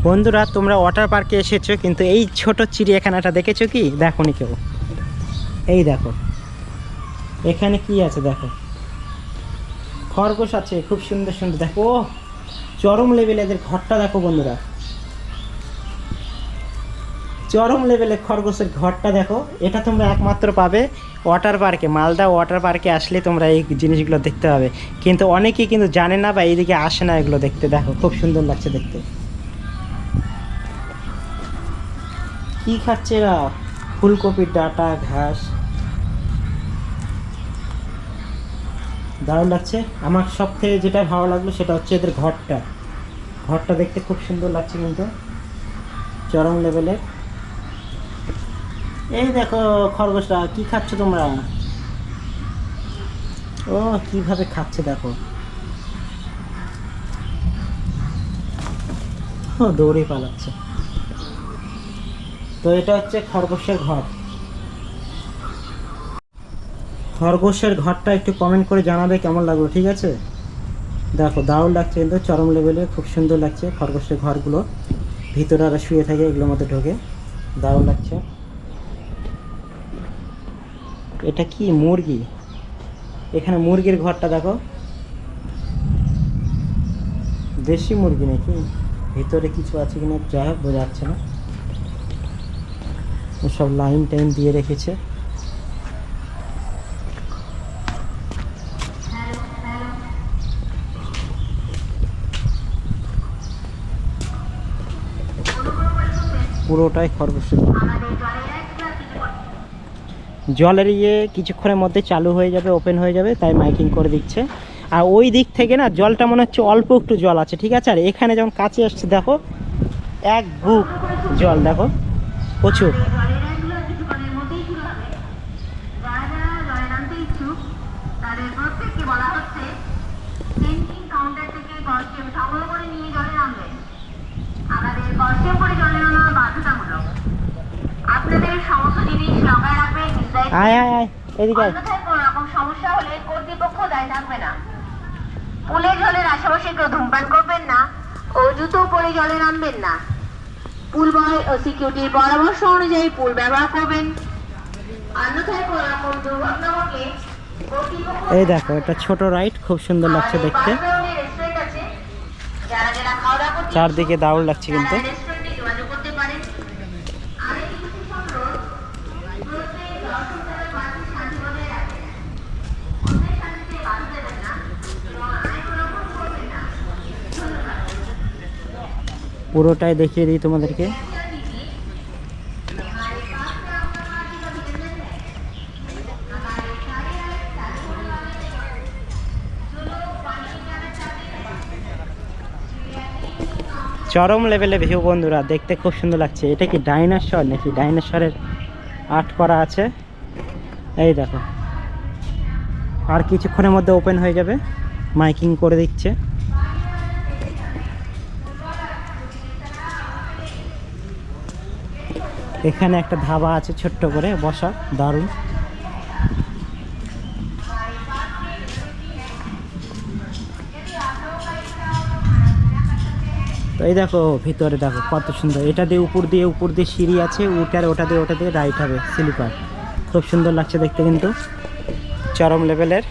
বন্ধুরা তোমরা ওয়াটার পার্কে এসেছো, কিন্তু এই ছোট চিড়িয়াখানাটা দেখেছো কি? দেখো নি কেউ? এই দেখো এখানে কি আছে, দেখো খরগোশ আছে, খুব সুন্দর সুন্দর। দেখো চরম লেভেলে এদের ঘরটা দেখো বন্ধুরা, চরম লেভেলে খরগোশের ঘরটা দেখো। এটা তোমরা একমাত্র পাবে ওয়াটার পার্কে, মালদা ওয়াটার পার্কে আসলে তোমরা এই জিনিসগুলো দেখতে পাবে। কিন্তু অনেকেই কিন্তু জানে না বা এইদিকে আসে না এগুলো দেখতে। দেখো খুব সুন্দর লাগছে দেখতে। কি খাচ্ছে এরা? ফুলকপির ডাঁটা, ঘাস, দারুণ লাগছে। আমার সব থেকে যেটা ভালো লাগলো সেটা হচ্ছে এদের ঘরটা। ঘরটা দেখতে খুব সুন্দর লাগছে, কিন্তু চরম লেভেলের। এই দেখো খরগোশটা কি খাচ্ছ তোমরা? ও কিভাবে খাচ্ছে দেখো, ও দৌড়ে পালাচ্ছে। তো এটা হচ্ছে খরগোশের ঘর। খরগোশের ঘরটা একটু কমেন্ট করে জানাবে কেমন লাগলো, ঠিক আছে? দেখো দারুণ লাগছে, কিন্তু চরম লেভেলে খুব সুন্দর লাগছে খরগোশের ঘরগুলো। ভিতরে আর শুয়ে থাকে, এগুলোর মধ্যে ঢোকে, দারুণ লাগছে। এটা কি মুরগি? এখানে মুরগির ঘরটা দেখো, দেশি মুরগি নাকি, ভিতরে কিছু আছে কিনা যাই হোক বোঝা যাচ্ছে না। সব লাইন টাইন দিয়ে রেখেছে। পুরোটাই খরগোশের। জলের কিছুক্ষণের মধ্যে চালু হয়ে যাবে, ওপেন হয়ে যাবে, তাই মাইকিং করে দিচ্ছে। আর ওই দিক থেকে না জলটা মনে হচ্ছে অল্প একটু জল আছে, ঠিক আছে? আর এখানে যখন কাছে আসছে দেখো এক বুক জল, দেখো প্রচুর। আয় আয় আয় এদিকে আয়। সমস্যা হলে কর্তৃপক্ষ দায় থাকবে না। পুলের জলের আশেপাশে কেউ ধূমপান করবেন না ও জুতো পরে জলে নামবেন না। পুল বয় ও সিকিউরিটির পরামর্শ অনুযায়ী পুল ব্যবহার করবেন, অন্যথায় কোনো দুর্ঘটনা ঘটলে এই দেখো এটা ছোট রাইড, খুব সুন্দর লাগছে দেখতে। চারদিকে দারুণ লাগছে কিন্তু। পুরোটাই দেখিয়ে দিই তোমাদেরকে। চরম লেভেলে ভিউ বন্ধুরা, দেখতে খুব সুন্দর লাগছে। এটা কি ডাইনোসর নাকি? ডাইনোসরের আর্ট করা আছে, এই দেখো। আর কিছুক্ষণের মধ্যে ওপেন হয়ে যাবে, মাইকিং করে দিচ্ছে। এখানে একটা ধাবা আছে ছোট্ট করে বসা, দারুণ। তো এই দেখো ভিতরে দেখো কত সুন্দর। এটা দিয়ে উপর দিয়ে সিঁড়ি আছে, ওটা দিয়ে রাইড হবে, স্লিপার। খুব সুন্দর লাগছে দেখতে, কিন্তু চরম লেভেলের।